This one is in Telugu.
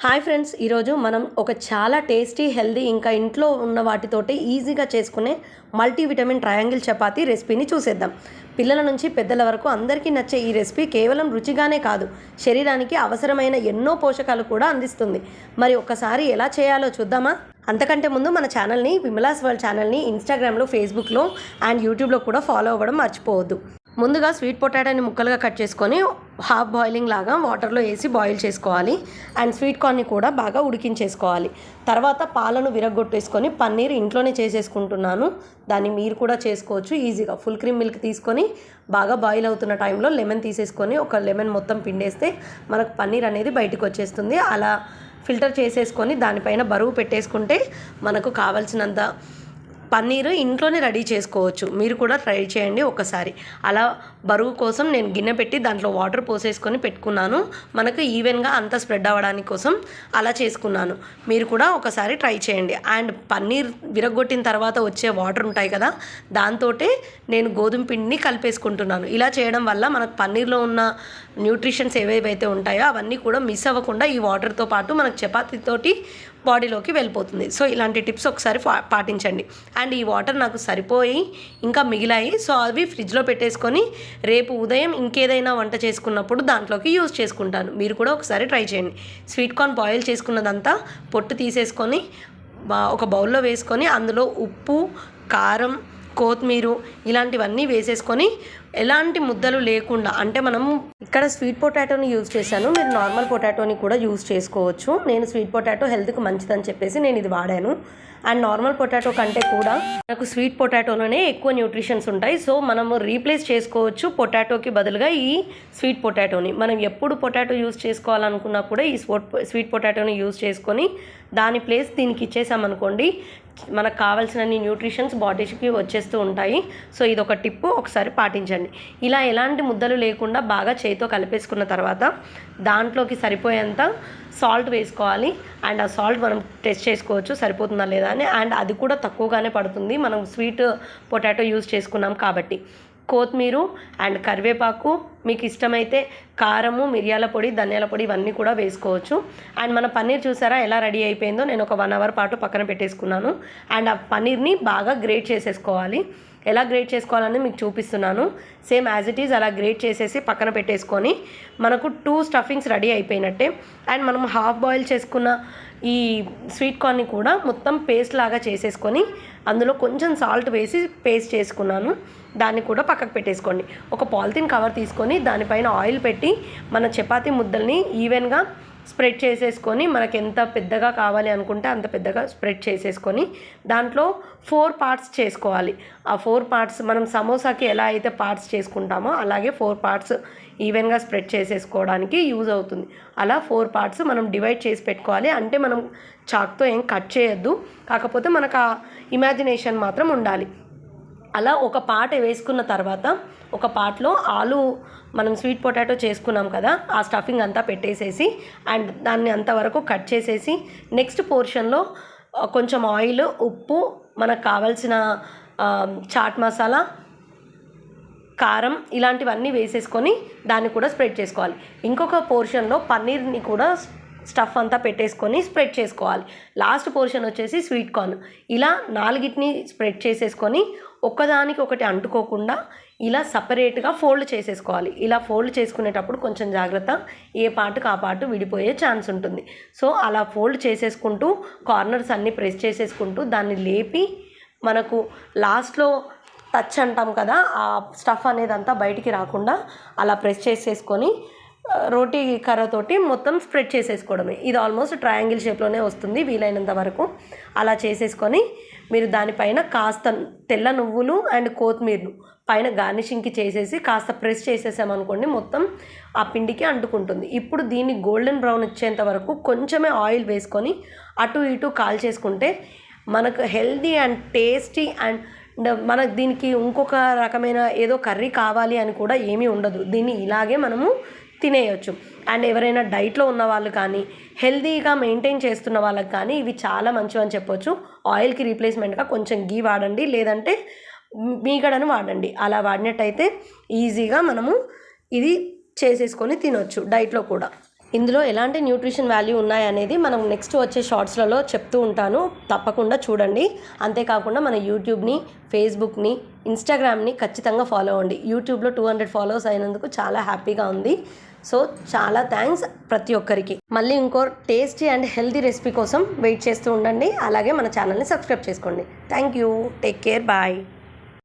హాయ్ ఫ్రెండ్స్, ఈరోజు మనం ఒక చాలా టేస్టీ, హెల్దీ ఇంకా ఇంట్లో ఉన్న వాటితోటి ఈజీగా చేసుకునే మల్టీవిటమిన్ ట్రయాంగిల్ చపాతీ రెసిపీని చూసేద్దాం. పిల్లల నుంచి పెద్దల వరకు అందరికీ నచ్చే ఈ రెసిపీ కేవలం రుచిగానే కాదు, శరీరానికి అవసరమైన ఎన్నో పోషకాలు కూడా అందిస్తుంది. మరి ఒక్కసారి ఎలా చేయాలో చూద్దామా? అంతకంటే ముందు మన ఛానల్ని, విమలాస్ వరల్డ్ ఛానల్ని ఇన్స్టాగ్రామ్లో, ఫేస్బుక్లో అండ్ యూట్యూబ్లో కూడా ఫాలో అవ్వడం మర్చిపోవద్దు. ముందుగా స్వీట్ పొటాటోని ముక్కలుగా కట్ చేసుకొని హాఫ్ బాయిలింగ్ లాగా వాటర్లో వేసి బాయిల్ చేసుకోవాలి. అండ్ స్వీట్ కార్న్ని కూడా బాగా ఉడికించేసుకోవాలి. తర్వాత పాలను విరగొట్టేసుకొని పన్నీర్ ఇంట్లోనే చేసేసుకుంటున్నాను. దాన్ని మీరు కూడా చేసుకోవచ్చు ఈజీగా. ఫుల్ క్రీమ్ మిల్క్ తీసుకొని బాగా బాయిల్ అవుతున్న టైంలో లెమన్ తీసేసుకొని ఒక లెమన్ మొత్తం పిండేస్తే మనకు పన్నీర్ అనేది బయటకు వచ్చేస్తుంది. అలా ఫిల్టర్ చేసేసుకొని దానిపైన బరువు పెట్టేసుకుంటే మనకు కావాల్సినంత పన్నీరు ఇంట్లోనే రెడీ చేసుకోవచ్చు. మీరు కూడా ట్రై చేయండి ఒకసారి. అలా బరువు కోసం నేను గిన్నె పెట్టి దాంట్లో వాటర్ పోసేసుకొని పెట్టుకున్నాను. మనకు ఈవెన్గా అంతా స్ప్రెడ్ అవ్వడానికి కోసం అలా చేసుకున్నాను. మీరు కూడా ఒకసారి ట్రై చేయండి. అండ్ పన్నీర్ విరగొట్టిన తర్వాత వచ్చే వాటర్ ఉంటాయి కదా, దాంతో నేను గోధుమ పిండిని కలిపేసుకుంటున్నాను. ఇలా చేయడం వల్ల మనకు పన్నీర్లో ఉన్న న్యూట్రిషన్స్ ఏవేవైతే ఉంటాయో అవన్నీ కూడా మిస్ అవ్వకుండా ఈ వాటర్తో పాటు మనకు చపాతీతోటి బాడీలోకి వెళ్ళిపోతుంది. సో ఇలాంటి టిప్స్ ఒకసారి పాటించండి. అండ్ ఈ వాటర్ నాకు సరిపోయి ఇంకా మిగిలాయి. సో అవి ఫ్రిడ్జ్లో పెట్టేసుకొని రేపు ఉదయం ఇంకేదైనా వంట చేసుకున్నప్పుడు దాంట్లోకి యూజ్ చేసుకుంటాను. మీరు కూడా ఒకసారి ట్రై చేయండి. స్వీట్ కార్న్ బాయిల్ చేసుకున్నదంతా పొట్టు తీసేసుకొని ఒక బౌల్లో వేసుకొని అందులో ఉప్పు, కారం, కొత్తిమీర ఇలాంటివన్నీ వేసేసుకొని ఎలాంటి ముద్దలు లేకుండా, అంటే మనము ఇక్కడ స్వీట్ పొటాటోని యూజ్ చేశాను, మీరు నార్మల్ పొటాటోని కూడా యూజ్ చేసుకోవచ్చు. నేను స్వీట్ పొటాటో హెల్త్కి మంచిదని చెప్పేసి నేను ఇది వాడాను. అండ్ నార్మల్ పొటాటో కంటే కూడా మనకు స్వీట్ పొటాటోలోనే ఎక్కువ న్యూట్రిషన్స్ ఉంటాయి. సో మనము రీప్లేస్ చేసుకోవచ్చు పొటాటోకి బదులుగా ఈ స్వీట్ పొటాటోని. మనం ఎప్పుడు పొటాటో యూజ్ చేసుకోవాలనుకున్నా కూడా ఈ స్వీట్ పొటాటోని యూజ్ చేసుకొని దాని ప్లేస్ దీనికి ఇచ్చేసామనుకోండి, మనకు కావాల్సిన న్యూట్రిషన్స్ బాడీకి వచ్చేస్తూ ఉంటాయి. సో ఇది ఒక టిప్పు, ఒకసారి పాటించండి. ఇలా ఎలాంటి ముద్దలు లేకుండా బాగా చేతితో కలిపేసుకున్న తర్వాత దాంట్లోకి సరిపోయేంత సాల్ట్ వేసుకోవాలి. అండ్ ఆ సాల్ట్ మనం టెస్ట్ చేసుకోవచ్చు సరిపోతుందా లేదా అని. అండ్ అది కూడా తక్కువగానే పడుతుంది, మనం స్వీట్ పొటాటో యూజ్ చేసుకున్నాం కాబట్టి. కొత్తిమీర అండ్ కరివేపాకు, మీకు ఇష్టమైతే కారము, మిరియాల పొడి, ధనియాల పొడి ఇవన్నీ కూడా వేసుకోవచ్చు. అండ్ మన పన్నీర్ చూసారా ఎలా రెడీ అయిపోయిందో. నేను ఒక 1 అవర్ పాటు పక్కన పెట్టేసుకున్నాను. అండ్ ఆ పన్నీర్ని బాగా గ్రేట్ చేసేసుకోవాలి. ఎలా గ్రేట్ చేసుకోవాలని మీకు చూపిస్తున్నాను. సేమ్ యాజ్ ఇట్ ఈజ్ అలా గ్రేట్ చేసేసి పక్కన పెట్టేసుకొని మనకు 2 స్టఫింగ్స్ రెడీ అయిపోయినట్టే. అండ్ మనం హాఫ్ బాయిల్ చేసుకున్న ఈ స్వీట్ కార్న్ని కూడా మొత్తం పేస్ట్ లాగా చేసేసుకొని అందులో కొంచెం సాల్ట్ వేసి పేస్ట్ చేసుకున్నాను. దాన్ని కూడా పక్కకు పెట్టేసుకోండి. ఒక పాలిథిన్ కవర్ తీసుకొని దానిపైన ఆయిల్ పెట్టి మన చపాతీ ముద్దల్ని ఈవెన్గా స్ప్రెడ్ చేసేసుకొని, మనకు ఎంత పెద్దగా కావాలి అనుకుంటే అంత పెద్దగా స్ప్రెడ్ చేసేసుకొని దాంట్లో 4 పార్ట్స్ చేసుకోవాలి. ఆ 4 పార్ట్స్ మనం సమోసాకి ఎలా అయితే పార్ట్స్ చేసుకుంటామో అలాగే 4 పార్ట్స్ ఈవెన్గా స్ప్రెడ్ చేసేసుకోవడానికి యూజ్ అవుతుంది. అలా 4 పార్ట్స్ మనం డివైడ్ చేసి పెట్టుకోవాలి. అంటే మనం చాక్తో ఏం కట్ చేయొద్దు, కాకపోతే మనకు ఆ ఇమాజినేషన్ మాత్రం ఉండాలి. అలా ఒక పార్ట్ వేసుకున్న తర్వాత ఒక పార్ట్లో ఆలు, మనం స్వీట్ పొటాటో చేసుకున్నాం కదా, ఆ స్టఫింగ్ అంతా పెట్టేసేసి అండ్ దాన్ని అంతవరకు కట్ చేసేసి నెక్స్ట్ పోర్షన్లో కొంచెం ఆయిల్, ఉప్పు, మనకు కావాల్సిన చాట్ మసాలా, కారం ఇలాంటివన్నీ వేసేసుకొని దాన్ని కూడా స్ప్రెడ్ చేసుకోవాలి. ఇంకొక పోర్షన్లో పన్నీర్ని కూడా స్టఫ్ అంతా పెట్టేసుకొని స్ప్రెడ్ చేసుకోవాలి. లాస్ట్ పోర్షన్ వచ్చేసి స్వీట్ కార్న్. ఇలా 4ని స్ప్రెడ్ చేసేసుకొని ఒకదానికి ఒకటి అంటుకోకుండా ఇలా సపరేట్గా ఫోల్డ్ చేసేసుకోవాలి. ఇలా ఫోల్డ్ చేసుకునేటప్పుడు కొంచెం జాగ్రత్త, ఏ పార్ట్కి ఆ పార్ట్ విడిపోయే ఛాన్స్ ఉంటుంది. సో అలా ఫోల్డ్ చేసేసుకుంటూ కార్నర్స్ అన్నీ ప్రెస్ చేసేసుకుంటూ దాన్ని లేపి మనకు లాస్ట్లో టచ్ అంటాం కదా, ఆ స్టఫ్ అనేది అంతా బయటికి రాకుండా అలా ప్రెస్ చేసేసుకొని రోటీ కర్రతోటి మొత్తం స్ప్రెడ్ చేసేసుకోవడమే. ఇది ఆల్మోస్ట్ ట్రయాంగిల్ షేప్లోనే వస్తుంది వీలైనంత వరకు. అలా చేసేసుకొని మీరు దానిపైన కాస్త తెల్ల నువ్వులు అండ్ కొత్తిమీరను పైన గార్నిషింగ్కి చేసేసి కాస్త ప్రెస్ చేసేసామనుకోండి, మొత్తం ఆ పిండికి అంటుకుంటుంది. ఇప్పుడు దీన్ని గోల్డెన్ బ్రౌన్ వచ్చేంత వరకు కొంచెమే ఆయిల్ వేసుకొని అటు ఇటు కాల్చేసుకుంటే మనకు హెల్దీ అండ్ టేస్టీ అండ్ మనకు దీనికి ఇంకొక రకమైన ఏదో కర్రీ కావాలి అని కూడా ఏమీ ఉండదు. దీన్ని ఇలాగే మనము తినేయచ్చు. అండ్ ఎవరైనా డైట్లో ఉన్న వాళ్ళు కానీ, హెల్దీగా మెయింటైన్ చేస్తున్న వాళ్ళకి కానీ ఇవి చాలా మంచివని చెప్పొచ్చు. ఆయిల్కి రీప్లేస్మెంట్గా కొంచెం గీ వాడండి, లేదంటే మీగడను వాడండి. అలా వాడినట్టయితే ఈజీగా మనము ఇది చేసేసుకొని తినొచ్చు డైట్లో కూడా. ఇందులో ఎలాంటి న్యూట్రిషన్ వాల్యూ ఉన్నాయనేది మనం నెక్స్ట్ వచ్చే షార్ట్స్లలో చెప్తూ ఉంటాను, తప్పకుండా చూడండి. అంతేకాకుండా మన యూట్యూబ్ని, ఫేస్బుక్ని, ఇన్స్టాగ్రామ్ని ఖచ్చితంగా ఫాలో అవ్వండి. యూట్యూబ్లో 200 ఫాలోవర్స్ అయినందుకు చాలా హ్యాపీగా ఉంది. సో చాలా థ్యాంక్స్ ప్రతి ఒక్కరికి. మళ్ళీ ఇంకో టేస్టీ అండ్ హెల్తీ రెసిపీ కోసం వెయిట్ చేస్తూ ఉండండి. అలాగే మన ఛానల్ని సబ్స్క్రైబ్ చేసుకోండి. Thank you. Take care. Bye.